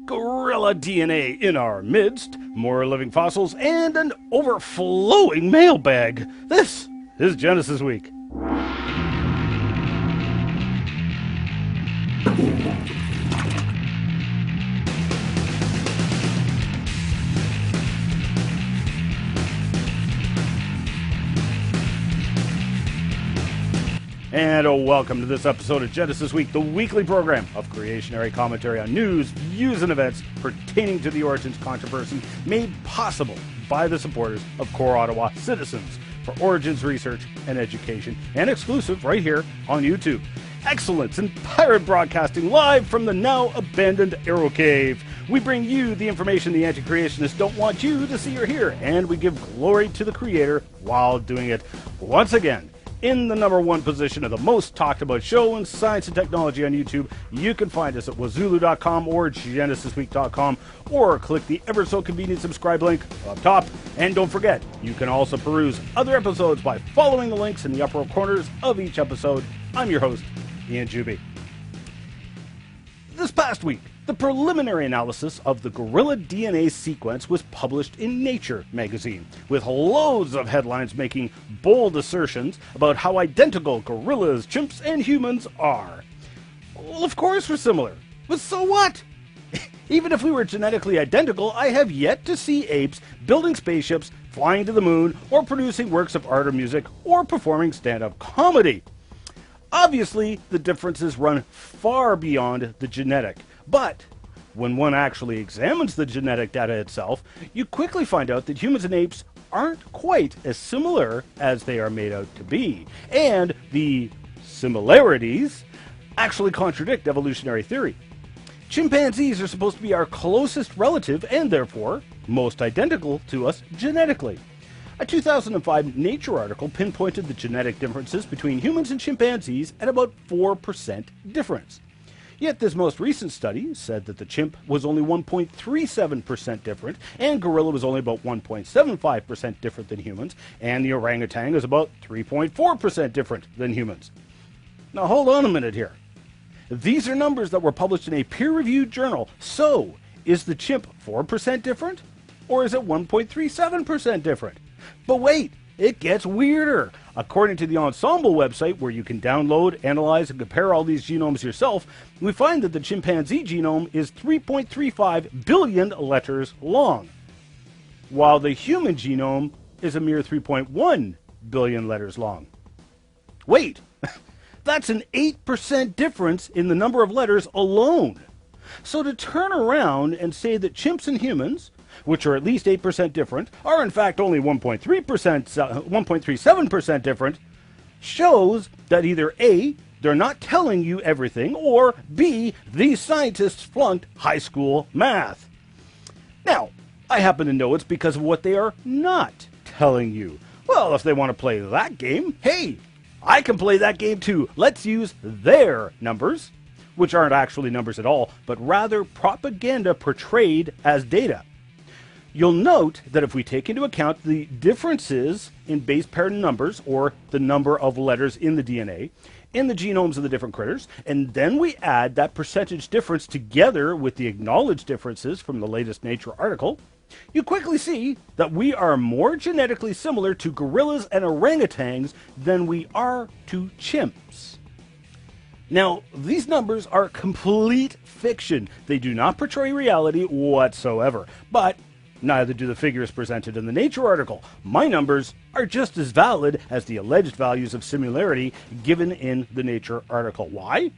gorilla DNA in our midst, more living fossils, and an overflowing mailbag. This is Genesis Week. And welcome to this episode of Genesis Week, the weekly program of creationary commentary on news, views, and events pertaining to the Origins controversy, made possible by the supporters of Core Ottawa Citizens for Origins Research and Education, and exclusive right here on YouTube. Excellence in pirate broadcasting live from the now abandoned Arrow Cave. We bring you the information the anti-creationists don't want you to see or hear, and we give glory to the Creator while doing it. Once again, in the number one position of the most talked about show in science and technology on YouTube, you can find us at wazulu.com or genesisweek.com, or click the ever so convenient subscribe link up top. And don't forget, you can also peruse other episodes by following the links in the upper corners of each episode. I'm your host, Ian Juby. This past week, the preliminary analysis of the gorilla DNA sequence was published in Nature magazine, with loads of headlines making bold assertions about how identical gorillas, chimps, and humans are. Well, of course we're similar, but so what? Even if we were genetically identical, I have yet to see apes building spaceships, flying to the moon, or producing works of art or music, or performing stand-up comedy. Obviously, the differences run far beyond the genetic. But when one actually examines the genetic data itself, you quickly find out that humans and apes aren't quite as similar as they are made out to be. And the similarities actually contradict evolutionary theory. Chimpanzees are supposed to be our closest relative and therefore most identical to us genetically. A 2005 Nature article pinpointed the genetic differences between humans and chimpanzees at about 4% difference. Yet this most recent study said that the chimp was only 1.37% different, and gorilla was only about 1.75% different than humans, and the orangutan is about 3.4% different than humans. Now hold on a minute here. These are numbers that were published in a peer-reviewed journal. So, is the chimp 4% different? Or is it 1.37% different? But wait, it gets weirder. According to the Ensemble website, where you can download, analyze, and compare all these genomes yourself, we find that the chimpanzee genome is 3.35 billion letters long, while the human genome is a mere 3.1 billion letters long. Wait, that's an 8% difference in the number of letters alone. So to turn around and say that chimps and humans, which are at least 8% different, are in fact only 1.37% different, shows that either A, they're not telling you everything, or B, these scientists flunked high school math. Now, I happen to know it's because of what they are not telling you. Well, if they want to play that game, hey, I can play that game too. Let's use their numbers, which aren't actually numbers at all, but rather propaganda portrayed as data. You'll note that if we take into account the differences in base pair numbers, or the number of letters in the DNA, in the genomes of the different critters, and then we add that percentage difference together with the acknowledged differences from the latest Nature article, you quickly see that we are more genetically similar to gorillas and orangutans than we are to chimps. Now, these numbers are complete fiction. They do not portray reality whatsoever, but neither do the figures presented in the Nature article. My numbers are just as valid as the alleged values of similarity given in the Nature article. Why?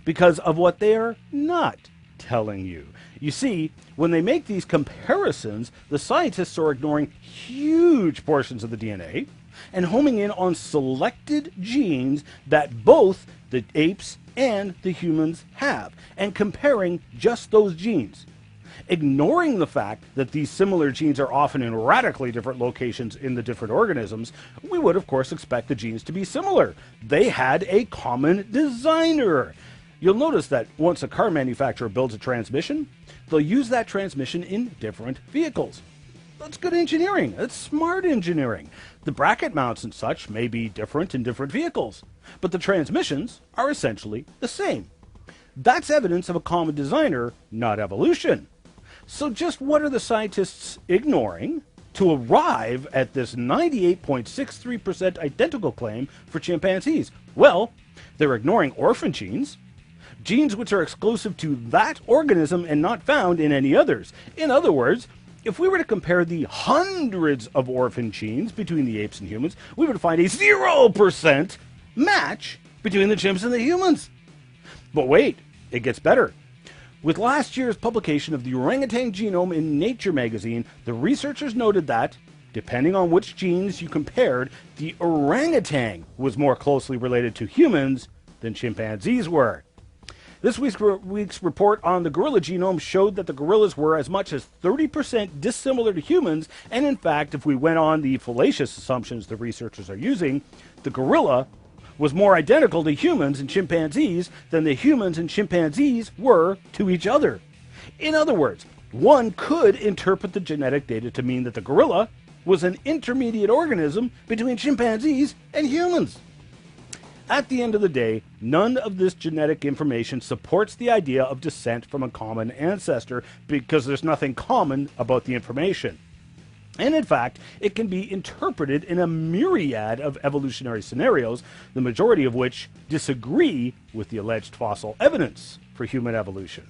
Because of what they are not telling you. You see, when they make these comparisons, the scientists are ignoring huge portions of the DNA and homing in on selected genes that both the apes and the humans have, and comparing just those genes, ignoring the fact that these similar genes are often in radically different locations in the different organisms. We would of course expect the genes to be similar. They had a common designer. You'll notice that once a car manufacturer builds a transmission, they'll use that transmission in different vehicles. That's good engineering. That's smart engineering. The bracket mounts and such may be different in different vehicles, but the transmissions are essentially the same. That's evidence of a common designer, not evolution. So just what are the scientists ignoring to arrive at this 98.63% identical claim for chimpanzees? Well, they're ignoring orphan genes, genes which are exclusive to that organism and not found in any others. In other words, if we were to compare the hundreds of orphan genes between the apes and humans, we would find a 0% match between the chimps and the humans. But wait, it gets better. With last year's publication of the orangutan genome in Nature magazine, the researchers noted that, depending on which genes you compared, the orangutan was more closely related to humans than chimpanzees were. This week's report on the gorilla genome showed that the gorillas were as much as 30% dissimilar to humans, and in fact, if we went on the fallacious assumptions the researchers are using, the gorilla was more identical to humans and chimpanzees than the humans and chimpanzees were to each other. In other words, one could interpret the genetic data to mean that the gorilla was an intermediate organism between chimpanzees and humans. At the end of the day, none of this genetic information supports the idea of descent from a common ancestor because there's nothing common about the information. And in fact, it can be interpreted in a myriad of evolutionary scenarios, the majority of which disagree with the alleged fossil evidence for human evolution.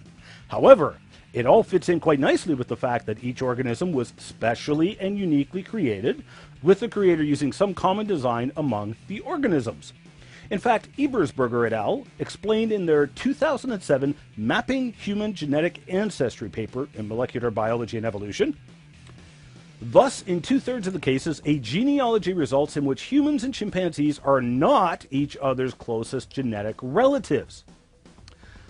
However, it all fits in quite nicely with the fact that each organism was specially and uniquely created, with the creator using some common design among the organisms. In fact, Ebersberger et al. Explained in their 2007 Mapping Human Genetic Ancestry paper in Molecular Biology and Evolution, thus, in 2/3 of the cases, a genealogy results in which humans and chimpanzees are not each other's closest genetic relatives.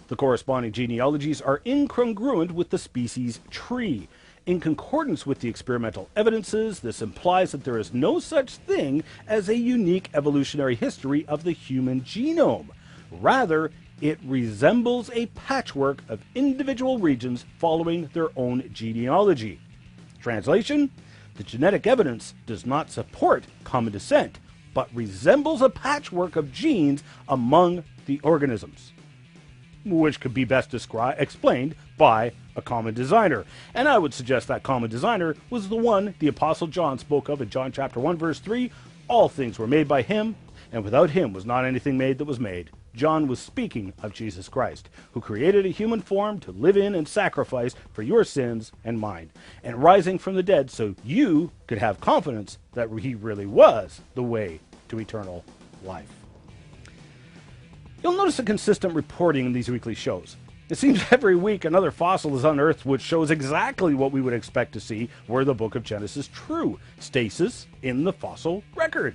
The corresponding genealogies are incongruent with the species tree. In concordance with the experimental evidences, this implies that there is no such thing as a unique evolutionary history of the human genome. Rather, it resembles a patchwork of individual regions following their own genealogy. Translation: the genetic evidence does not support common descent, but resembles a patchwork of genes among the organisms, which could be best explained by a common designer. And I would suggest that common designer was the one the Apostle John spoke of in John chapter 1, verse 3. All things were made by him, and without him was not anything made that was made. John was speaking of Jesus Christ, who created a human form to live in and sacrifice for your sins and mine, and rising from the dead so you could have confidence that he really was the way to eternal life. You'll notice a consistent reporting in these weekly shows. It seems every week another fossil is unearthed which shows exactly what we would expect to see were the book of Genesis true: stasis in the fossil record.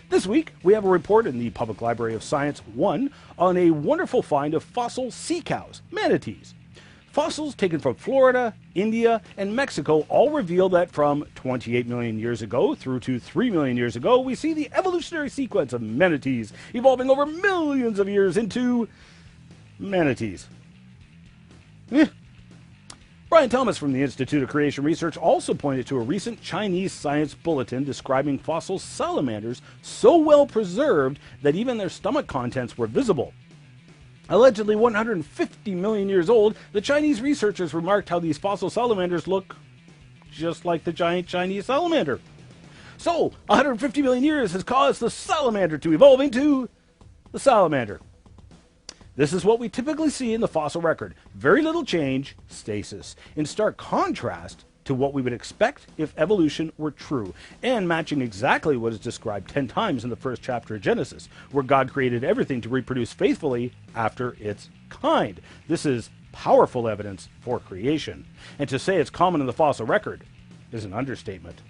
This week, we have a report in the Public Library of Science 1 on a wonderful find of fossil sea cows, manatees. Fossils taken from Florida, India, and Mexico all reveal that from 28 million years ago through to 3 million years ago, we see the evolutionary sequence of manatees evolving over millions of years into manatees. Brian Thomas from the Institute of Creation Research also pointed to a recent Chinese science bulletin describing fossil salamanders so well preserved that even their stomach contents were visible. Allegedly 150 million years old, the Chinese researchers remarked how these fossil salamanders look just like the giant Chinese salamander. So, 150 million years has caused the salamander to evolve into the salamander. This is what we typically see in the fossil record. Very little change, stasis, in stark contrast to what we would expect if evolution were true, and matching exactly what is described 10 times in the first chapter of Genesis, where God created everything to reproduce faithfully after its kind. This is powerful evidence for creation, and to say it's common in the fossil record is an understatement.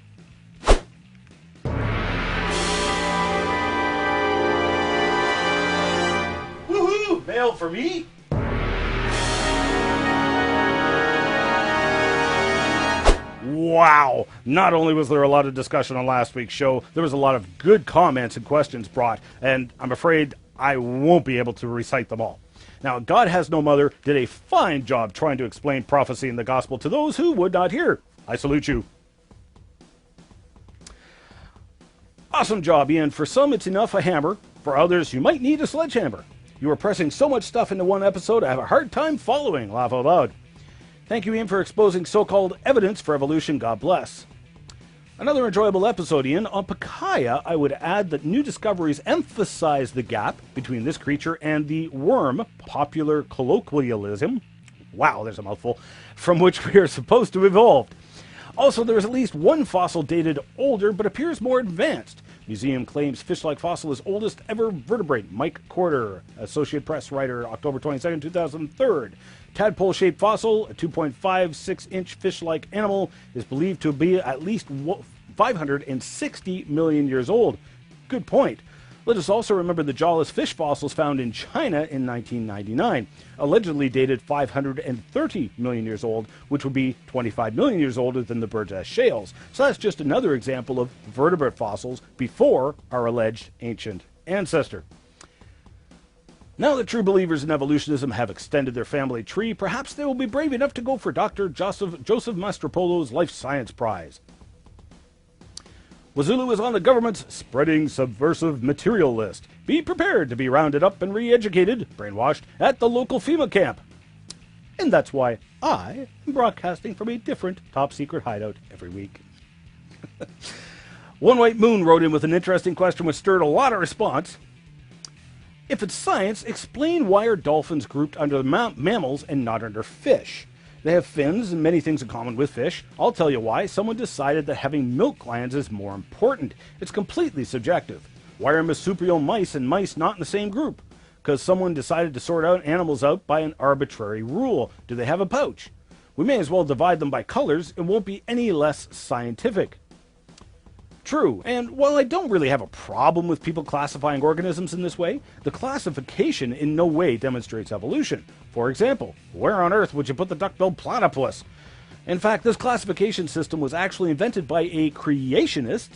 Woohoo! Mail for me? Wow! Not only was there a lot of discussion on last week's show, there was a lot of good comments and questions brought, and I'm afraid I won't be able to recite them all. Now, God Has No Mother did a fine job trying to explain prophecy in the gospel to those who would not hear. I salute you. Awesome job, Ian. For some, it's enough a hammer. For others, you might need a sledgehammer. You are pressing so much stuff into one episode, I have a hard time following. Laugh out loud. Thank you, Ian, for exposing so-called evidence for evolution. God bless. Another enjoyable episode, Ian. On Pacaya, I would add that new discoveries emphasize the gap between this creature and the worm, popular colloquialism, wow, there's a mouthful, from which we are supposed to have evolved. Also, there is at least one fossil dated older, but appears more advanced. Museum claims fish-like fossil is oldest ever vertebrate. Mike Corder, Associate Press writer, October 22nd, 2003. Tadpole-shaped fossil, a 2.56-inch fish-like animal, is believed to be at least 560 million years old. Good point. Let us also remember the jawless fish fossils found in China in 1999, allegedly dated 530 million years old, which would be 25 million years older than the bird's ass shales. So that's just another example of vertebrate fossils before our alleged ancient ancestor. Now that true believers in evolutionism have extended their family tree, perhaps they will be brave enough to go for Dr. Joseph Mastropolo's Life Science Prize. Wazulu is on the government's spreading subversive material list. Be prepared to be rounded up and re-educated, brainwashed, at the local FEMA camp. And that's why I am broadcasting from a different top-secret hideout every week. One White Moon wrote in with an interesting question which stirred a lot of response. If it's science, explain why are dolphins grouped under mammals and not under fish? They have fins and many things in common with fish. I'll tell you why. Someone decided that having milk glands is more important. It's completely subjective. Why are marsupial mice and mice not in the same group? Because someone decided to sort out animals out by an arbitrary rule. Do they have a pouch? We may as well divide them by colors. It won't be any less scientific. True, and while I don't really have a problem with people classifying organisms in this way, the classification in no way demonstrates evolution. For example, where on earth would you put the duck-billed platypus? In fact, this classification system was actually invented by a creationist,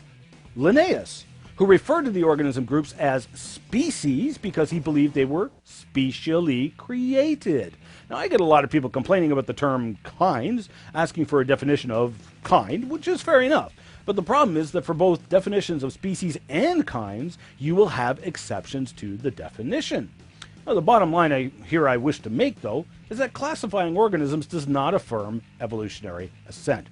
Linnaeus, who referred to the organism groups as species because he believed they were specially created. Now, I get a lot of people complaining about the term kinds, asking for a definition of kind, which is fair enough. But the problem is that for both definitions of species and kinds, you will have exceptions to the definition. Now, the bottom line I wish to make, though, is that classifying organisms does not affirm evolutionary ascent.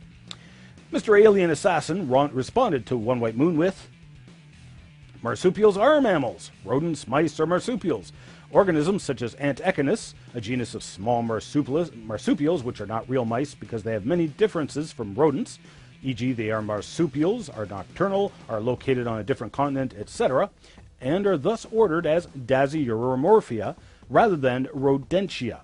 Mr. Alien Assassin responded to One White Moon with, marsupials are mammals. Rodents, mice are marsupials. Organisms such as Antechinus, a genus of small marsupials, which are not real mice because they have many differences from rodents, e.g. they are marsupials, are nocturnal, are located on a different continent, etc., and are thus ordered as Dasyuromorphia rather than Rodentia.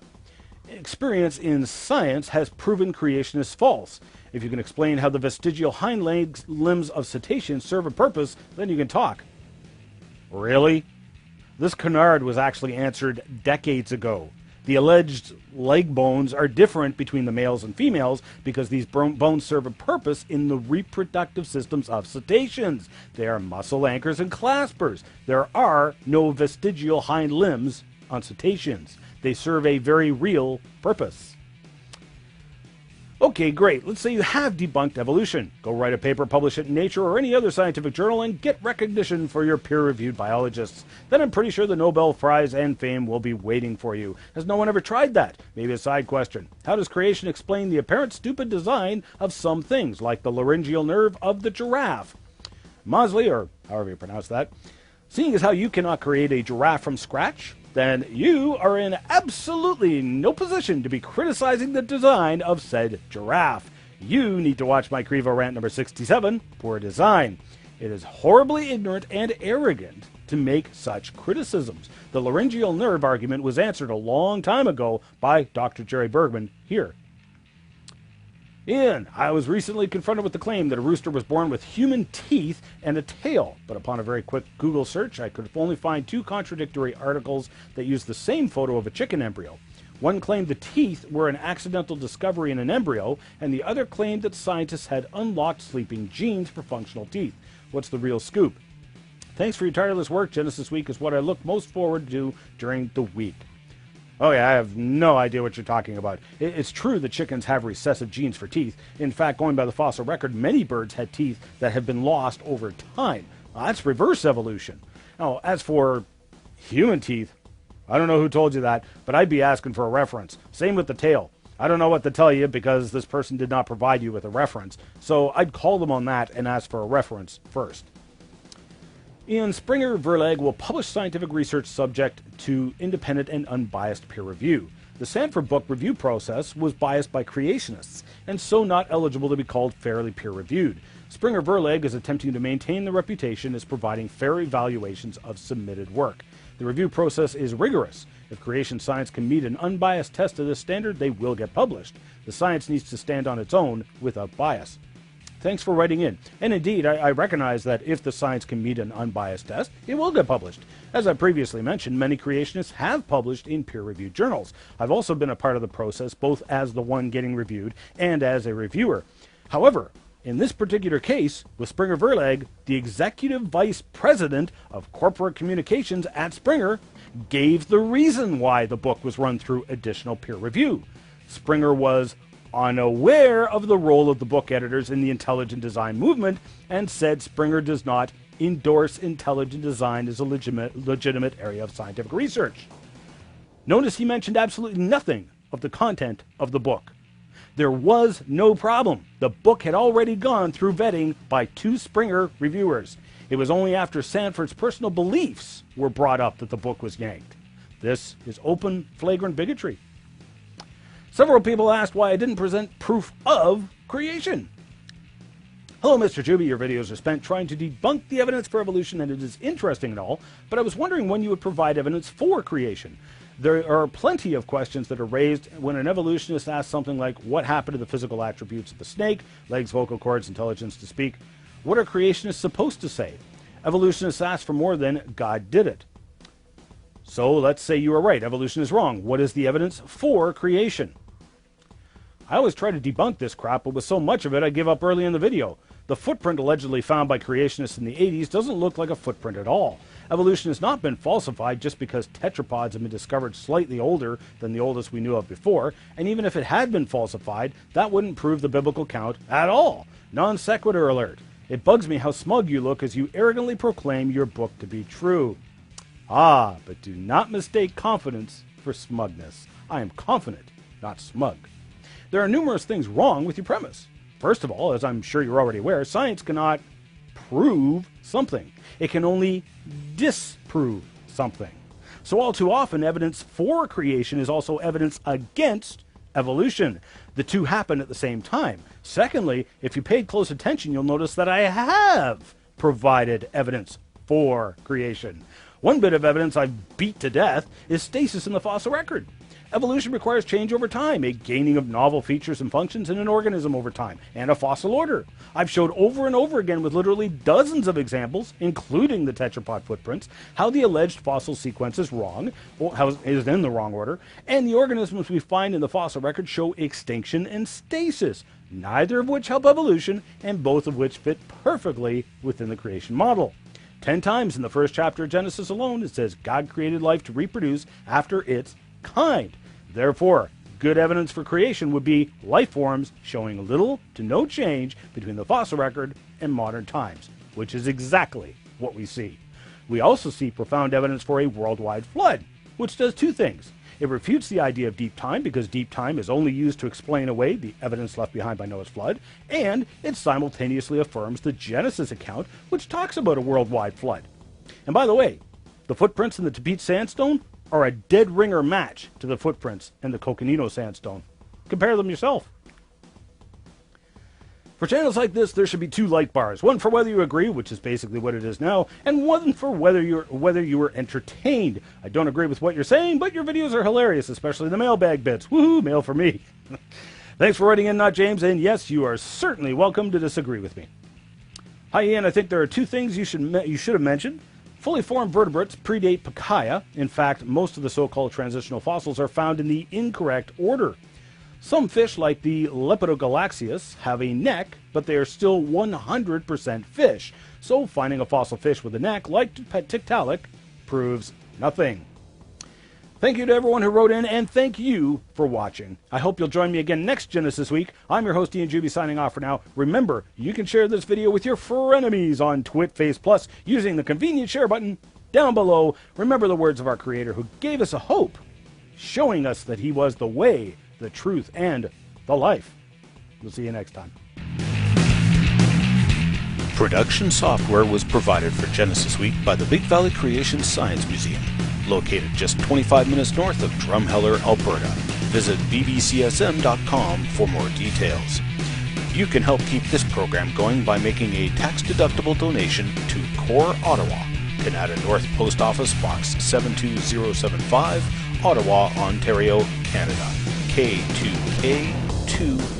Experience in science has proven creationists false. If you can explain how the vestigial hind limbs of cetaceans serve a purpose, then you can talk. Really? This canard was actually answered decades ago. The alleged leg bones are different between the males and females because these bones serve a purpose in the reproductive systems of cetaceans. They are muscle anchors and claspers. There are no vestigial hind limbs on cetaceans. They serve a very real purpose. Okay, great. Let's say you have debunked evolution. Go write a paper, publish it in Nature or any other scientific journal, and get recognition for your peer-reviewed biologists. Then I'm pretty sure the Nobel Prize and fame will be waiting for you. Has no one ever tried that? Maybe a side question. How does creation explain the apparent stupid design of some things, like the laryngeal nerve of the giraffe? Mosley, or however you pronounce that, seeing as how you cannot create a giraffe from scratch, then you are in absolutely no position to be criticizing the design of said giraffe. You need to watch my Crevo rant number 67, Poor Design. It is horribly ignorant and arrogant to make such criticisms. The laryngeal nerve argument was answered a long time ago by Dr. Jerry Bergman here. Ian, I was recently confronted with the claim that a rooster was born with human teeth and a tail, but upon a very quick Google search, I could only find two contradictory articles that used the same photo of a chicken embryo. One claimed the teeth were an accidental discovery in an embryo, and the other claimed that scientists had unlocked sleeping genes for functional teeth. What's the real scoop? Thanks for your tireless work. Genesis Week is what I look most forward to during the week. Oh yeah, I have no idea what you're talking about. It's true that chickens have recessive genes for teeth. In fact, going by the fossil record, many birds had teeth that have been lost over time. That's reverse evolution. Now, as for human teeth, I don't know who told you that, but I'd be asking for a reference. Same with the tail. I don't know what to tell you because this person did not provide you with a reference. So I'd call them on that and ask for a reference first. Ian Springer Verlag will publish scientific research subject to independent and unbiased peer review. The Sanford book review process was biased by creationists, and so not eligible to be called fairly peer-reviewed. Springer Verlag is attempting to maintain the reputation as providing fair evaluations of submitted work. The review process is rigorous. If creation science can meet an unbiased test of this standard, they will get published. The science needs to stand on its own without bias. Thanks for writing in. And indeed, I recognize that if the science can meet an unbiased test, it will get published. As I previously mentioned, many creationists have published in peer-reviewed journals. I've also been a part of the process, both as the one getting reviewed and as a reviewer. However, in this particular case, with Springer Verlag, the executive vice president of corporate communications at Springer gave the reason why the book was run through additional peer review. Springer was unaware of the role of the book editors in the intelligent design movement and said Springer does not endorse intelligent design as a legitimate area of scientific research. Notice he mentioned absolutely nothing of the content of the book. There was no problem. The book had already gone through vetting by 2 Springer reviewers. It was only after Sanford's personal beliefs were brought up that the book was yanked. This is open, flagrant bigotry. Several people asked why I didn't present proof of creation. Hello, Mr. Juby. Your videos are spent trying to debunk the evidence for evolution, and it is interesting and all, but I was wondering when you would provide evidence for creation. There are plenty of questions that are raised when an evolutionist asks something like, what happened to the physical attributes of the snake, legs, vocal cords, intelligence to speak? What are creationists supposed to say? Evolutionists ask for more than God did it. So let's say you are right, evolution is wrong. What is the evidence for creation? I always try to debunk this crap, but with so much of it, I give up early in the video. The footprint allegedly found by creationists in the 80s doesn't look like a footprint at all. Evolution has not been falsified just because tetrapods have been discovered slightly older than the oldest we knew of before, and even if it had been falsified, that wouldn't prove the biblical count at all. Non sequitur alert. It bugs me how smug you look as you arrogantly proclaim your book to be true. Ah, but do not mistake confidence for smugness. I am confident, not smug. There are numerous things wrong with your premise. First of all, as I'm sure you're already aware, science cannot prove something. It can only disprove something. So all too often, evidence for creation is also evidence against evolution. The two happen at the same time. Secondly, if you paid close attention, you'll notice that I have provided evidence for creation. One bit of evidence I've beat to death is stasis in the fossil record. Evolution requires change over time, a gaining of novel features and functions in an organism over time, and a fossil order. I've showed over and over again with literally dozens of examples, including the tetrapod footprints, how the alleged fossil sequence is wrong, or how it is in the wrong order, and the organisms we find in the fossil record show extinction and stasis, neither of which help evolution, and both of which fit perfectly within the creation model. 10 times in the first chapter of Genesis alone, it says God created life to reproduce after its kind. Therefore, good evidence for creation would be life forms showing little to no change between the fossil record and modern times, which is exactly what we see. We also see profound evidence for a worldwide flood, which does 2 things. It refutes the idea of deep time because deep time is only used to explain away the evidence left behind by Noah's flood, and it simultaneously affirms the Genesis account, which talks about a worldwide flood. And by the way, the footprints in the Tibet sandstone are a dead ringer match to the footprints in the Coconino sandstone. Compare them yourself. For channels like this, there should be 2 like bars. One for whether you agree, which is basically what it is now, and one for whether you were entertained. I don't agree with what you're saying, but your videos are hilarious, especially the mailbag bits. Woohoo, mail for me. Thanks for writing in, Not James, and yes, you are certainly welcome to disagree with me. Hi, Ian. I think there are 2 things you should have mentioned. Fully formed vertebrates predate Pacaya. In fact, most of the so-called transitional fossils are found in the incorrect order. Some fish, like the Lepidogalaxius, have a neck, but they are still 100% fish. So finding a fossil fish with a neck, like Tiktaalik, proves nothing. Thank you to everyone who wrote in, and thank you for watching. I hope you'll join me again next Genesis Week. I'm your host, Ian Juby, signing off for now. Remember, you can share this video with your frenemies on TwitFace Plus using the convenient share button Down below, remember the words of our Creator who gave us a hope, showing us that He was the way, the truth, and the life. We'll see you next time. Production software was provided for Genesis Week by the Big Valley Creation Science Museum, located just 25 minutes north of Drumheller, Alberta. Visit bbcsm.com for more details. You can help keep this program going by making a tax-deductible donation to Core Ottawa, Canada North Post Office Box 72075, Ottawa, Ontario, Canada, K2K2